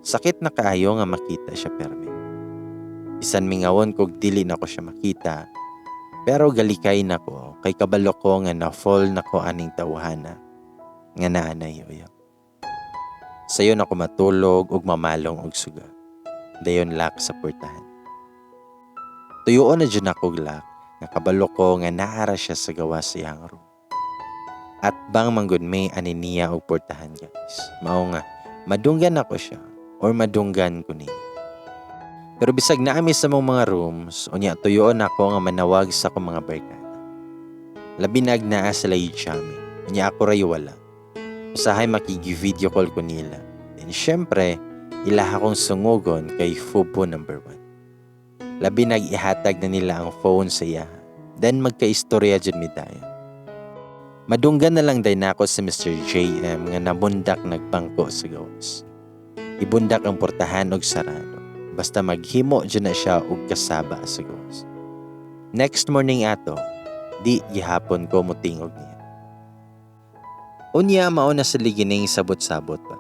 Sakit na kaayo nga makita siya permi. Bisan mingawon kog dili na ko siya makita, pero galikay na ko kay kabalo ko nga na-fall na ko aning tawhana nga naanay uyab. Sayo na ko matulog ug mamalong og suga. Dayon lak sa portahan. Tuyoon na dyan ako lak nga kabalo ko nga naara siya sa gawa sa iyang room. At bang manggod may aniniya og portahan guys. Mao nga madunggan ako siya or madunggan ko niya. Pero bisag naami sa mong mga rooms, unya tuyoon ako nga manawag sa akong mga barkada. Labi nagnaa sila yuchami, unya ako ray wala. Usahay makigi-video call ko nila. And syempre, ilaha kong sungugon kay Fubo number 1. Labi nag-ihatag na nila ang phone sa iya. Then magka-istorya dyan midaya. Madunggan na lang day na ako sa Mr. JM nga nabundak nagbangko sa gawas. Ibundak ang portahan og sarado. Basta maghimo dyan na siya og kasaba sa gawas. Next morning ato, di gihapon ko mutingog niya. Unya mao na sa ligining sabot-sabot pa.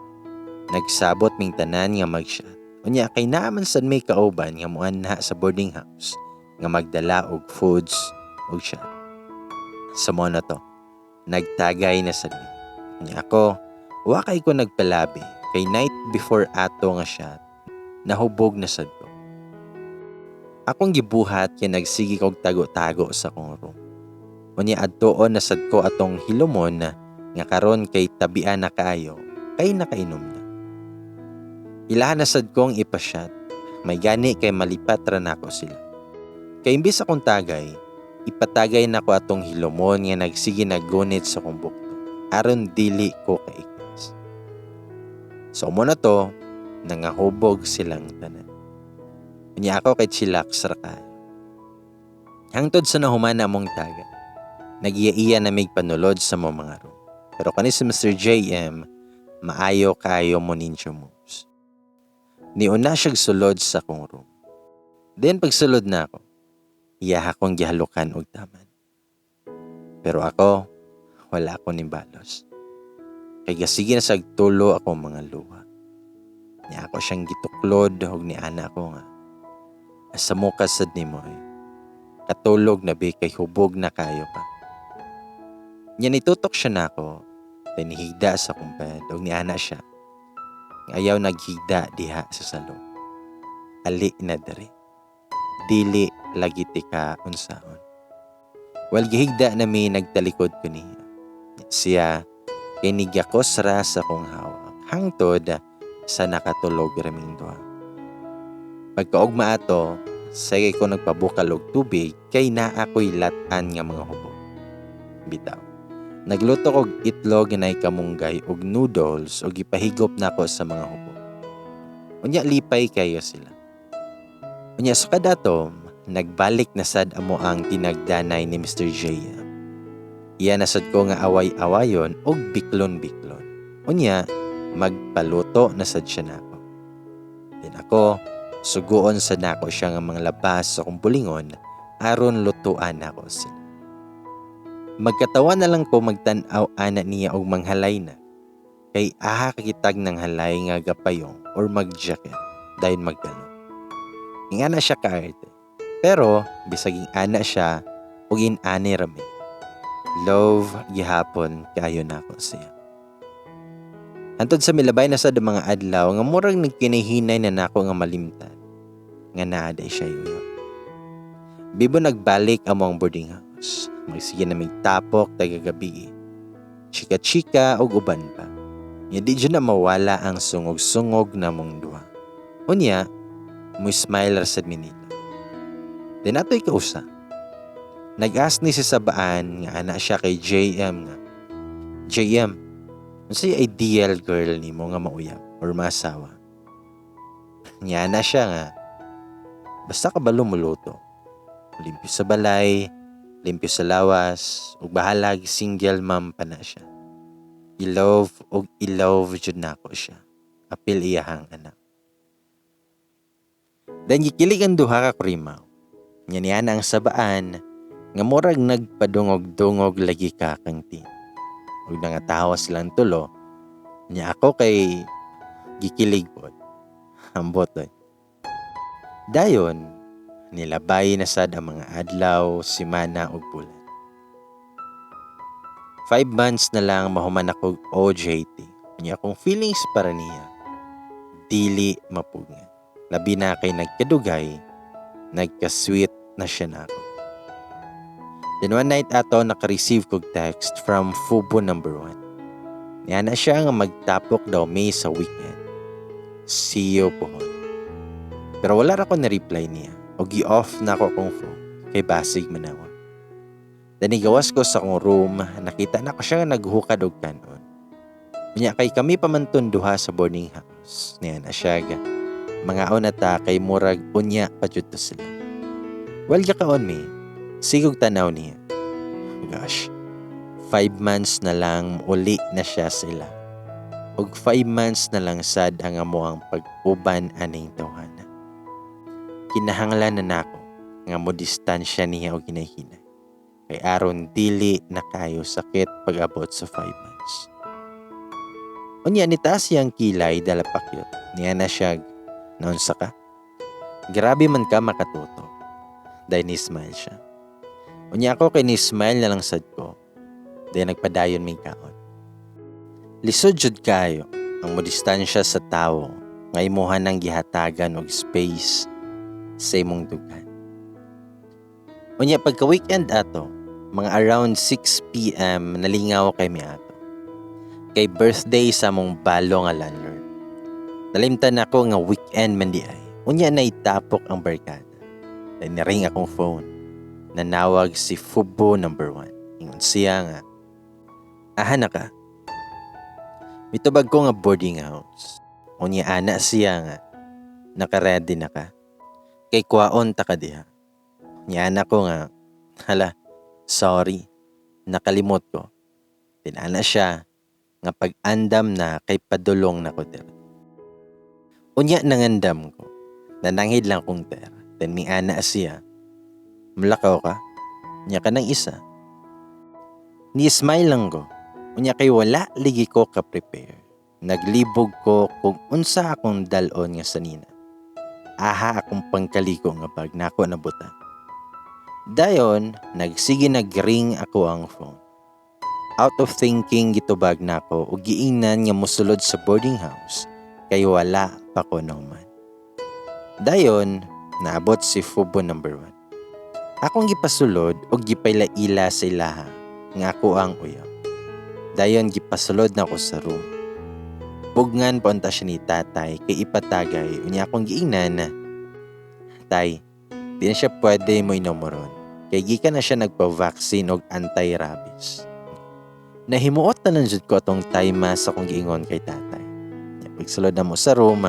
Nagsabot ming tanan nga mag-shot. Unya kay naaman sad may kauban nga muanha sa boarding house nga magdala og foods og shot. Sa mo na to, nagtagay na sad mi. Unya ako, wakay ko nagpalabi kay night before ato nga shot. Nahubog na sad ko. Akong gibuhat kay nagsigi kog tago-tago sa kong room. Unya adtoon na sad ko atong hilumon nga karon kay tabian na kaayo kay nakainom na. Ilahan na sad kong ipasyat. May gani kay malipat ra nako sila. Kay imbis akong tagay, ipatagay nako atong hilumon nga nagsigi naggunit sa kong bukto. Aron dili ko kaikas. So mo na to, nangahubog silang tanan. Unya ako kay chillax ra kayo. Hangtod sa nahuman na mong taga, nagiya-iya na mig panulod sa mga room. Pero kani si Mr. JM, maayo kayo mo ninyo moves. Niuna siyag sulod sa kong room. Then pagsulod na ako, iya akong gihalukan og taman. Pero ako, wala ako ni balos. Kay gasige na sagtulo ako mga luha. Niya ako siyang gituklod og niana ko nga. Asa mo kasad ni mo eh. Katulog na be kay hubog na kayo pa. Niya nitutok siya na ako. Then higda sa akong bed og niana siya. Ayaw naghigda diha sa salon. Ali na diri. Dili lagi tika unsaon. Wal gihigda na may nagtalikod ko niya. Siya kay nigakos ra sa kong hawak. Hangtod sa nakatulog raming duha. Pagkaugma ato, sige ko nagpabukal og tubig kay naa ako'y latan nga mga hubog. Bitaw. Nagluto kog itlog na kamunggay og noodles og ipahigop nako sa mga hubog. Unya lipay kayo sila. Unya sa kadato, nagbalik na sad amo ang tinagdanay ni Mr. JM. Iya nasad ko nga away-awayon og biklon-biklon. Unya, magpaluto na sad siya nako. Din ako, suguon sa nako siya nga mga labas sa kong bulingon aron lutuan nako sila. Magkatawa na lang ko magtanaw ana niya og manghalay na. Kay aha kakitag ng halay nga gapayong or magjacket dahil magdalo. Ingana siya kaarte. Pero bisaging ana siya ug inani rami. Love gihapon kayo nako siya. Hantod sa milabay na sad mga adlaw nga murag nagkinahinay na nako nga malimtan. Nga naaday siya yuyo. Bibo nagbalik among boarding house. Magsige na may tapok tagagabi. Chika-chika o uban pa. Nga di dyan na mawala ang sungog-sungog na mong duha. Unya, mo smile rasad minila. Then ato'y kausa. Nag-ask ni si Sabaan nga anak siya kay JM nga. JM, unsay ideal girl ni mo nga mauyab or masawa? Nga na siya nga. Basta ka ba lumuluto? Limpyo sa balay, limpyo sa lawas, ug bahalag single mom pa na siya. I-love jud nako siya. Apil iyahang anak. Dan gikilig ang duha ka krimaw. Nya niya ang Sabaan nga murag nagpadungog-dungog lagi ka kang tin. Ug nangatawa silang tulo. Nya ako kay gikilig pod. Ambot oy. Dayon, nilabay na sad ang mga adlaw, simana ug bulan. 5 months na lang mahuman ako OJT. Unya akong feelings para niya, dili mapugngan. Labi na kay nagkadugay, nagka-sweet na siya na ako. Then one night ato naka-receive kog text from Fubo number 1. Niya na siya nga magtapok daw May sa weekend. See you pohon. Pero wala ra ko na-reply niya. O gi-off na ako kong phone kay basig manawa. Danigawas ko sa akong room, nakita na ko siya nga naghukad og kanon. Unya kay kami pamanton duha sa boarding house. Niya na siya ga. Mga onata kay murag unya pa jud to sila. Well, yakaon mi. Sigog tanaw niya. Gosh. 5 months na lang uli na siya sila. Og 5 months na lang sad ang amuang pag-uban aning tawhana. Kinahanglan na nako nga mo distansya niya og ginahinay. Kay aron dili na kayo sakit pag-abot sa 5 months. Unya nitaas siyang kilay dala pakyot. Niya na siya, naunsa ka? Grabe man ka makatuto. Dahil ni-smile siya. Unya ako kay ni-smile na lang sad ko. Dahil nagpadayon may kaon. Lisod jud kayo ang modistansya sa tao nga imuhan ng gihatagan og space sa imong dugan. Unya pagka-weekend ato, mga around 6 p.m. nalingaw kay mi ato. Kay birthday sa mong balo nga landlord. Nalimtan ako nga weekend man di ay. Unya na itapok ang barkada. Dahil naring akong phone. Nanawag si Fubo number 1. Ingon siya nga, na ka. Mitubag ko nga boarding house. Unya ana siya nga, naka-ready na ka. Kay kwaon ta ka diha. Unya ana ko nga, hala, sorry, nakalimot ko. Tinana siya, nga pag-andam na kay padulong na ko der. Unya nangandam ko, nanangid lang kong ter. Then mi ana siya, mulakaw ka, unya ka ng isa. Ni-smile lang ko. Unya kay wala ligi ko ka-prepare. Naglibog ko kung unsa akong dalon nga sanina. Aha akong pangkaliko nga bag nako nabutan. Dayon, nagsige nagring ako ang phone. Out of thinking gitubag nako ug giingnan nga mosulod sa boarding house kay wala pa ko naman. Dayon, naabot si Fubo number 1. Akong gipasulod ug gipaylaila sa ilaha nga ako ang uyaw. Dayon gipasulod na ko sa room. Bugngan paunta siya ni tatay kay ipatagay. Unya akong giingnan na, tay, di na siya pwede mo inomoron. Kay gikan na siya nagpa-vaccine og anti-rabies. Nahimuot na lang jud ko atong time sa akong giingon kay tatay. Pagsulod na mo sa room,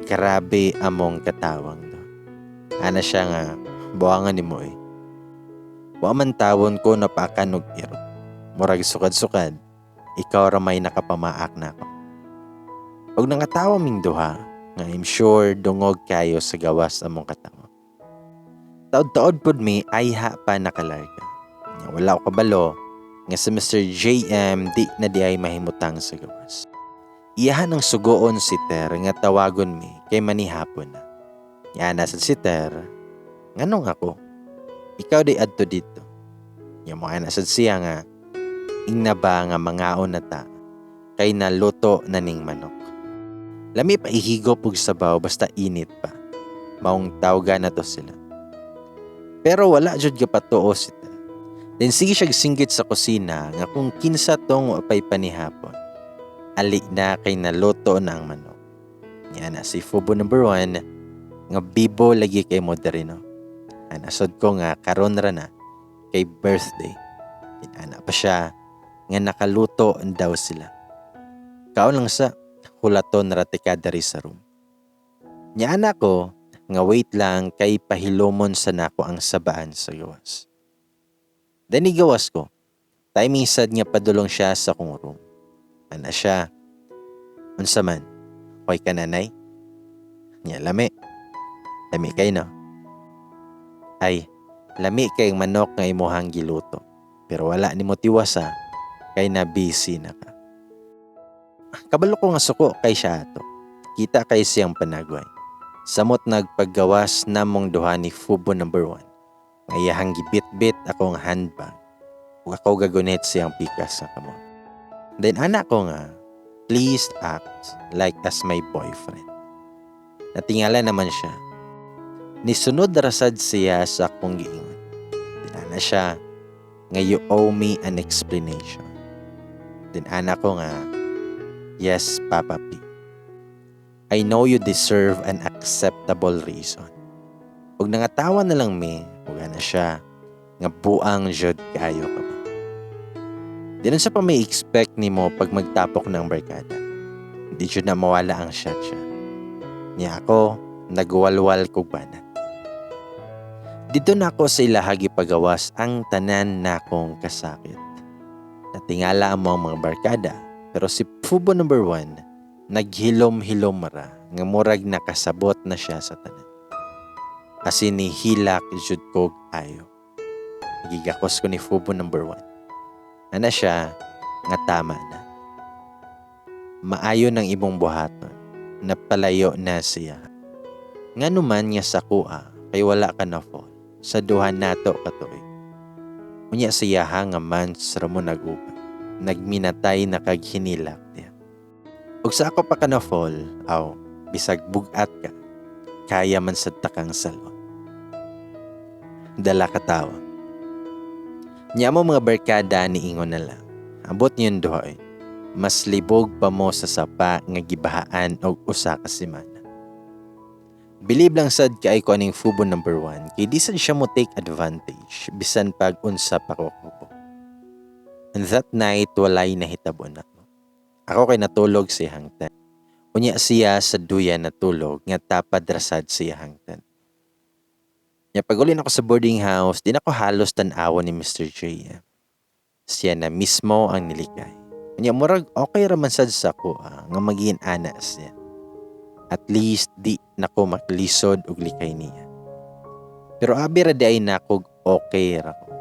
grabe among katawang do. Ana siya nga, buwangan ni mo eh. Wa man tawon ko napakan og iro. Murag sukad-sukad. Ikaw ra may nakapamaak na ako. Pag nangatawa ming duha, nga I'm sure dungog kayo sa gawas among katawa. Taod-taod pod mi ayha pa nakalarga. Wala ko kabalo nga si Mr. JM di na di ay mahimutang sa gawas. Iyahan ang sugoon si Ter nga tawagon mi kay manihapon na. Yana sa si Ter, nganong ako? Ikaw di adto dito. Yung mga nasad siya nga, ingna ba nga mangaon na ta, kay naluto na ning manok. Lami pa ihigop og sabaw basta init pa. Maong tawga na to sila. Pero wala jud gapatuo si Ter. Then sige siya singgit sa kusina nga kung kinsa tong wapay panihapon. Ali na kay naluto na ang manok. Yan na si Fubo number 1 nga bibo lagi kay moderino. Anasod ko nga karon ra na kay birthday. Tinana pa siya nga nakaluto daw sila. Kaon lang sa hulaton ratika dari sa room. Nya anak ko nga wait lang kay pahilomon sa nako ang sabaan sa gawas. Dani gawas ko. Timing sad nga padulong siya sa kong room. Ana siya. Unsa man? Hoy ka nanay? Nya lami. Lami kay no? Ay, lami kay manok nga imuhang giluto. Pero wala ni mo tiwasa kay na busy na ka. Kabalo ko nga suko kay siya ato. Kita kay siyang panagway. Samot nagpaggawas namong duha ni Fubo number 1. Ngayahang gibit-bit akong handbag. Ug ako gagunit siyang pikas sa kamo. Then anak ko nga, please act like as my boyfriend. Natingala naman siya. Nisunod rasad siya sa akong giingon. Dinana siya, nga you owe me an explanation. Then anak ko nga, yes, Papa P. I know you deserve an acceptable reason. Ug nangatawa na lang mi, ug ana siya, nga buang jud kayo ka ba. Dinan sa pa may expect nimo pag magtapok ng barkada. Hindi jud na mawala ang shot siya. Niya ako, nagwalwal kog banat. Dito na ako sa ilahagi pagawas ang tanan na akong kasakit. Natingala ang mga barkada, pero si Fubo number 1, naghilom-hilom ra, nga murag nakasabot na siya sa tanan. Kasi ni hilak jud kog ayo. Gigakos ko ni Fubo number 1. Ana siya, nga tama na. Maayo ng ibong buhaton, napalayo na siya. Nga numan nga sa kuha, kay wala ka na fall, sa duha nato katuig. Unya siya nga months ramo naguba, nagminatay na kag hinilak niya. Ug sa ako pa ka na fall, bisag bugat ka, kaya man sa takang salon. Dala ka tawa. Nya mo mga barkada ni ingon na lang. Abot niyon duha, mas libog pa mo sa sapa nga gibahaan og usa ka semana. Believe lang sad kay ko aning Fubo number 1 kay di sad siya mo take advantage bisan pag unsa pa ko kupo. And that night walay nahitabo na. Ako kay natulog si hangtan. Unya siya sa duya natulog nga tapad rasad siya hangtan. Nya pag-uli na ako sa boarding house, di na ako halos tan-awon ni Mr. J. Siya na mismo ang nilikay. Nya murag okay raman sad sa ko nga maging ana siya. At least di nako maklisod og likay niya. Pero abi ra di ay nakog okay ra ko.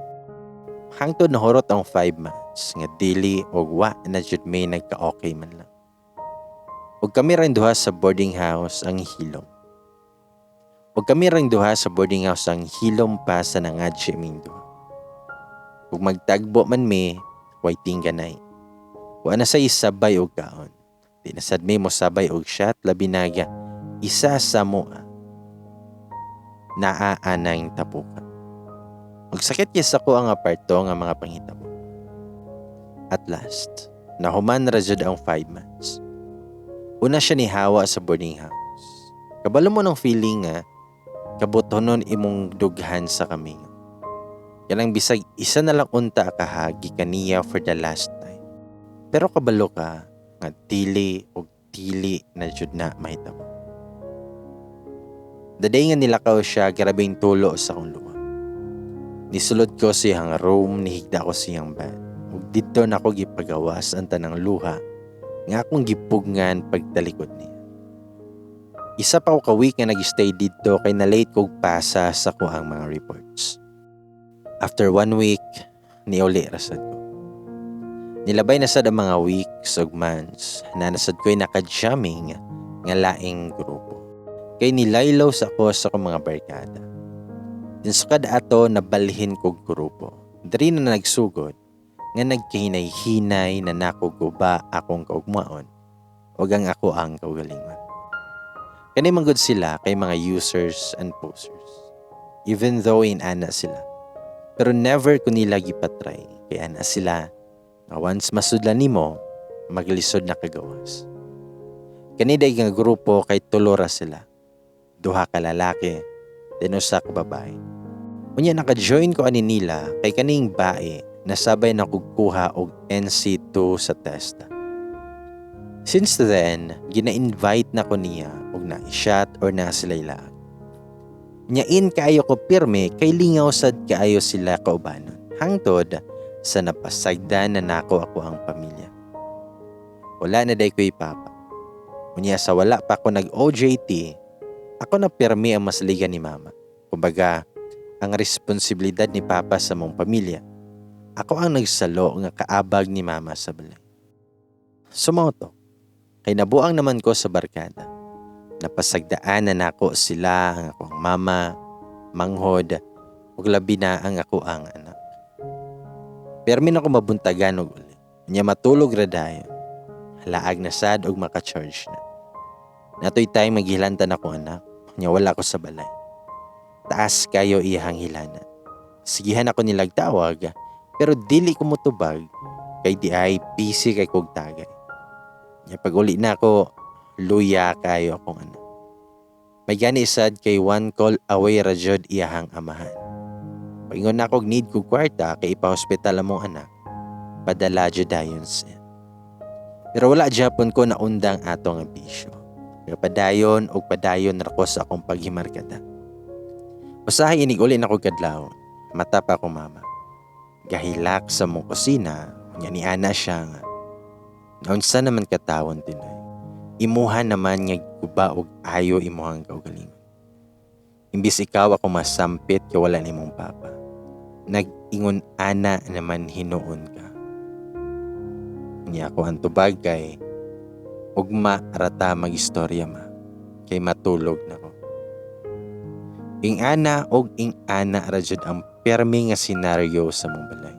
Hangtod nahurot ang 5 months nga dili og wa na jud may nagka-okay man lang. Ug kami rin duha sa boarding house ang hilom. Ug kami rin duha sa boarding house ang hilom pa sa nangadje ming duha. Ug magtagbo man mi, waiting ganay. Wa na sa isabay og kaon. Di na sad mi mo sabay og shot labi naga isa sa moa. Naaanang tapukan. Ug sakit yes ako ang aparto nga mga panghitabo. At last, nahuman ra jud ang 5 months. Una siya ni hawa sa boarding house. Kabalo mo ng feeling nga kabutonon imong dughan sa kami. Yan ang bisag isa na lang unta kahagi kaniya for the last time. Pero kabalo ka nga dili og dili na jud na mahitabo. The day nga nilakaw siya, grabing tulo sa akong luha. Nisulod ko siyang room, nihigda ko siyang bed. Ug dito na ako gipagawas ang tanang luha nga akong gipugngan pagtalikod niya. Isa pa ako ka-week nga nag-stay dito kay na-late kog pasa sa kuhang mga reports. After 1 week, niuli rasad ko. Nilabay na sad ang mga weeks ug months na nasad ko'y naka-jamming nga laing grupo. Kay nilaylaw sa ako sa akong mga barkada. Dinsukad ato nabalhin kog grupo. Diri na nagsugod nga nagkahinay-hinay na nakuguba akong kaugmaon ug ang ako ang kaugalingon. Kani manggod sila kay mga users and posters. Even though ana sila. Pero never ko nila gipatry kay ana sila nga once masudlan nimo maglisod na kagawas. Kani day nga grupo kay tulora sila. Duha ka lalaki, then usa ka babae. Unya naka-join ko ani nila kay kaning bae nasabay na kugkuha og NC2 sa testa. Since then, gina-invite na ko niya og na-shot or na silaylaan. Nyain kaayo ko pirme kay lingaw sad kaayo sila kaubanon. Hangtod sa napasagdan na nako ako ang pamilya. Wala na day ko'y papa. Unya sa wala pa ako nag-OJT, ako na pirme ang masligan ni mama. Kumbaga, ang responsibilidad ni papa sa mong pamilya. Ako ang nagsalo nga kaabag ni mama sa balay. Sumoto. Kay nabuang naman ko sa barkada. Napasagdaanan ako sila ang akong mama, manghod, ug labi na ang ako ang anak. Permi na ko mabuntagan og uli. Nya matulog ra dayon. Halaag na sad og maka-charge na. Natoy time maghilantan ako anak. Nya wala ko sa balay. Taas kayo iyang hilana. Sigihan ako nilag tawag, pero dili ko motubag kay di ay busy kay kog tagay. Nya pag uli na ako, luya kayo akong anak. May gani sad kay one call away ra jud iyahang amahan. Paingon na kog need ko kwarta kay ipa-hospital among anak. Padala jud dayon siya. Pero wala japon ko naundang atong bisyo. Pero padayon og padayon ra ko sa akong paghimarkada. Usahay inig uli na kog kadlaw. Mata pa ko mama. Gahilak sa mong kusina, nya ni ana siya nga. Naunsa naman katawon tinoy. Imuhan naman nga guba og ayo imuhang kaugalingon. Imbis ikaw ako masampit kay wala nimong papa. Nag-ingon ana naman hinuon ka. Niya ako ang tubag kay ugma arata magistorya ma kay matulog na ko. Ing ana og ing ana ra jud ang permi nga senaryo sa mong balay.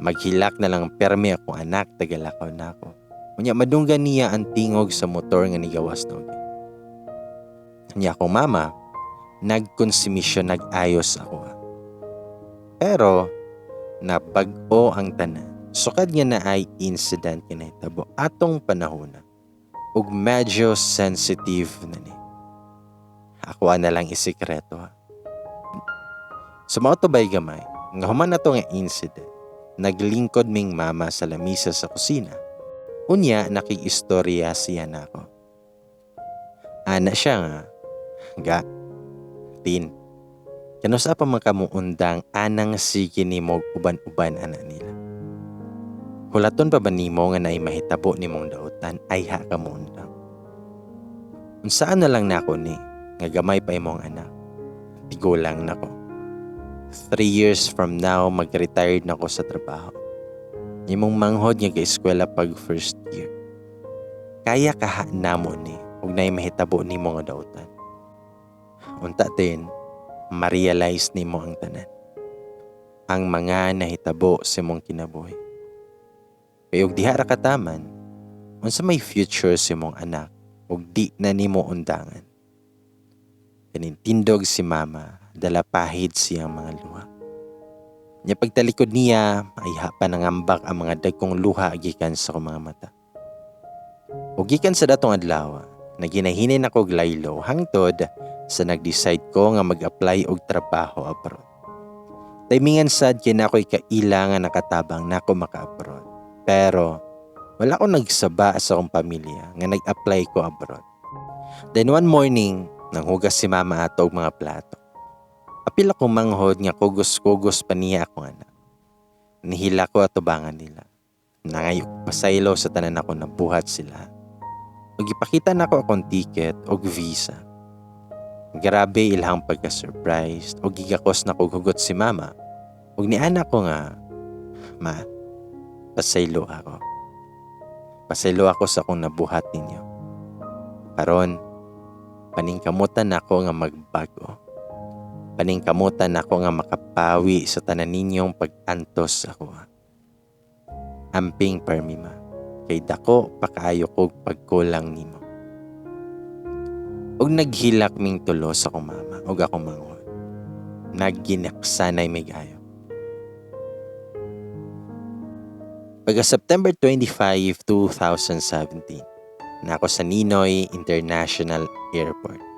Maghilak na lang permi ako anak tagalakaw na ako. Unya madunggan niya ang tingog sa motor nga nigawas no. Niya akong mama, nagkonsumisyon nag-ayos ako. Pero nabag-o ang tanan. Sukad nga na ay incident kinahitabo atong panahon ug medyo sensitive na ni. Ako na lang isikreto ha. Sumauto bay gamay, nga human na to nga incident, naglingkod ming mama sa lamisa sa kusina. Unya, nakikistorya siya na ako. Ana siya nga, tin, kanusa pa makamuundang anang sige ni mo uban-uban ana nila. Hulaton pa ba nimo nga naay mahitabo nimong dautan ay ha ka muundang. Unsaan na lang nako ni, nga gamay pa imong anak. Tigo lang nako. 3 years from now, mag-retired na ko sa trabaho. Imong manghod nga ka-eskwela pag first year. Kaya kaha namo ni, ug naay mahitabo nimo nga dautan. Unta din, ma-realize nimo ang tanan. Ang mga nahitabo sa imong kinabuhi. Kay ug diha ra kataman, unsa may future sa imong anak ug di na nimo undangan. Kanintindog si mama, dala pahid siyang mga luha. Nya pagtalikod niya, ay hapa nangambak ang mga dagkong luha gikan sa akong mga mata. O gikan sa datong adlaw, naginahinay na kog laylo hangtod sa nag-decide ko nga mag-apply og trabaho abroad. Timingan sad kay nako'y kaila nga nakatabang nako maka-abroad. Pero wala ko nagsaba sa akong pamilya nga nag-apply ko abroad. Then one morning, nanghugas si mama ato og mga plato. Apil ako manghod nga kugos-kugos pa niya akong anak. Nihila ko atubangan nila. Nangayok pasaylo sa tanan ako na buhat sila. Ug ipakita na ako akong ticket og visa. Grabe ilhang pagka-surprised og gigakos na kog hugot si mama. Ug niana ko nga, ma, pasaylo ako. Pasaylo ako sa akong nabuhat ninyo. Karon, paningkamutan ako nga magbago. Paningkamutan ako nga makapawi sa tanan ninyong pag-antos ako. Amping permima, kay dako pakaayo kog pagkulang nimo. Og naghilak ming tulo sa akong mama og akong manghod. Nagginaksanay migayo. Pagka September 25, 2017, na ako sa Ninoy International Airport.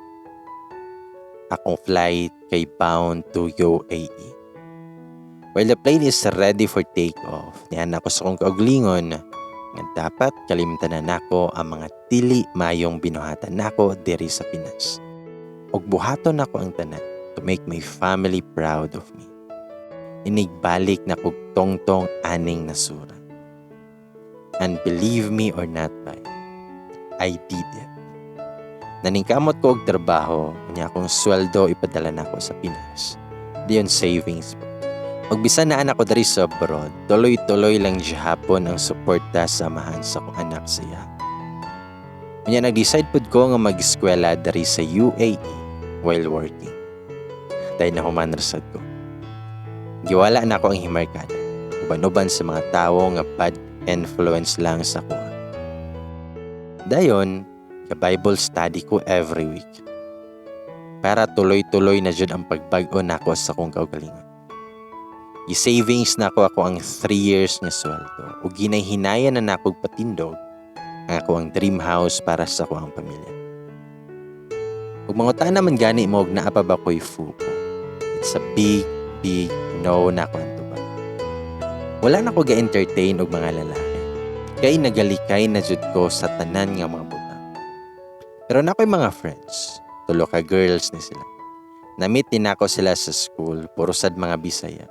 Akong flight kay bound to UAE. While the plane is ready for takeoff, niyan ako sa kong kauglingon nga dapat kalimtan na nako ang mga dili mayong binuhatan nako diri sa Pinas. Og buhaton nako ang tanan to make my family proud of me. Inigbalik na kog tongtong aning nasura. And believe me or not, I did it. Naningkamot ko og trabaho, niya akong sweldo ipadala na ako sa Pinas. Diyon savings po. Pagbisan na anak ko dari sa abroad, tuloy-tuloy lang hapon ang suporta sa samahan sa kong anak siya. Unya nag-decide pud ko nga mag-eskwela diri sa UAE while working. Dahil nahuman rasad ko. Giwala na ako ang himarkada. Uban-uban sa mga tawo nga bad influence lang sa kuha. Dayon, ka-Bible study ko every week. Para tuloy-tuloy na jud ang pagbag-o nako sa kong kaugalingon. I-savings nako ako ang 3 years nga sweldo ug ginahinayan na nako patindog ang ako ang dream house para sa akong pamilya. Ug mangutan naman gani mo og naa pa ba ko'y fupo. It's a big no na ako ang tubag. Wala na ko ga-entertain og mga lalaki. Kay nagalikay na jud ko sa tanan nga mga butang. Pero na ko'y mga friends. Tulo ka girls ni sila. Namit din ako sila sa school, puro sad mga Bisaya.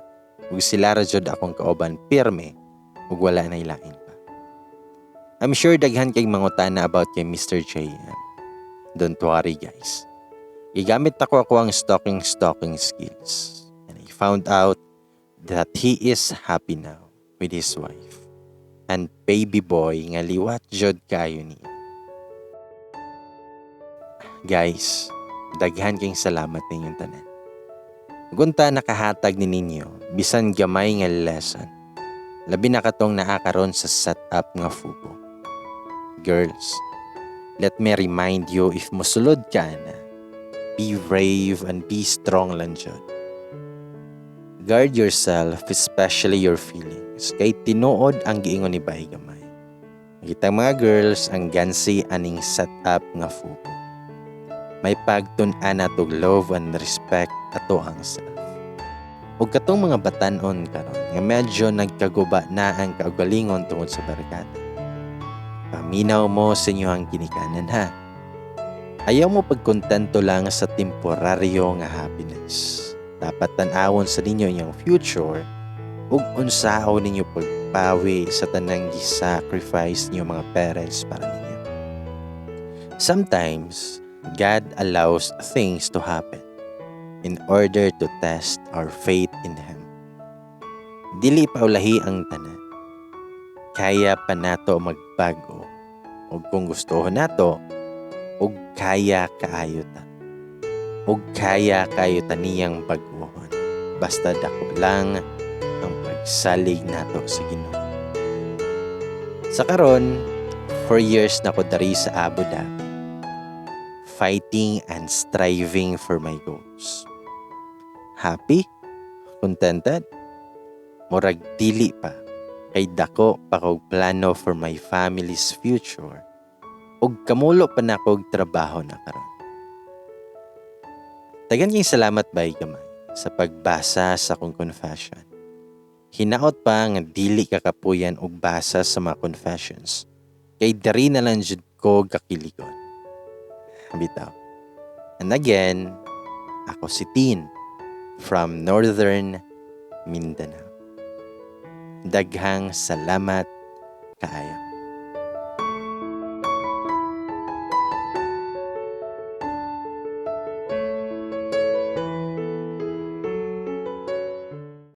Ug sila ra jud akong kauban pirme ug wala na ilain pa. I'm sure daghan kay mangutana about kay Mr. JM. Don't worry guys. Gigamit ako ang stalking skills. And I found out that he is happy now with his wife. And baby boy nga liwat jud kayo niya. Guys, daghan kayong salamat ninyong tanan. Gunta nakahatag ni ninyo, bisan gamay nga lesson. Labi na katong naakaron sa setup nga fubo. Girls, let me remind you if musulod ka na, be brave and be strong lang jud. Guard yourself, especially your feelings, kay tinuod ang giingon ni Bay Gamay. Kitang mga girls ang gansi aning setup nga fubo. May pagtun-an natog love and respect ato ang self. Ug katong mga batan-on karon nga medyo nagkaguba na ang kaugalingon tungod sa barkada. Paminaw mo sa inyo ang ginikanan ha. Ayaw mo pagkontento lang sa temporaryo nga happiness. Dapat tan-awon sa ninyo inyong future ug unsaon ninyo pagpawi sa tanang gi-sacrifice niyo mga parents para ninyo. Sometimes, God allows things to happen in order to test our faith in Him. Dili paulahi ang tanan. Kaya pa nato magbago ug kung gustohon nato ug kaya kaayo ta. Ug kaya kayo taniyang baguhon. Basta dako lang ang pagsalig nato sa Ginoo. Sa karon, 4 years na ko dari sa Abu Dhabi, fighting and striving for my goals. Happy? Contented? Murag dili pa. Kay dako pa kog plano for my family's future ug kamulo pa na kog trabaho na karon. Dagan kayong salamat Bay Gamay sa pagbasa sa akong confession. Hinaot pa nga dili ka kapuyan og basa sa mga confessions. Kay diri na lang jud ko gakiligon. Bitaw. And again, ako si Tin from Northern Mindanao. Daghang salamat kaayo.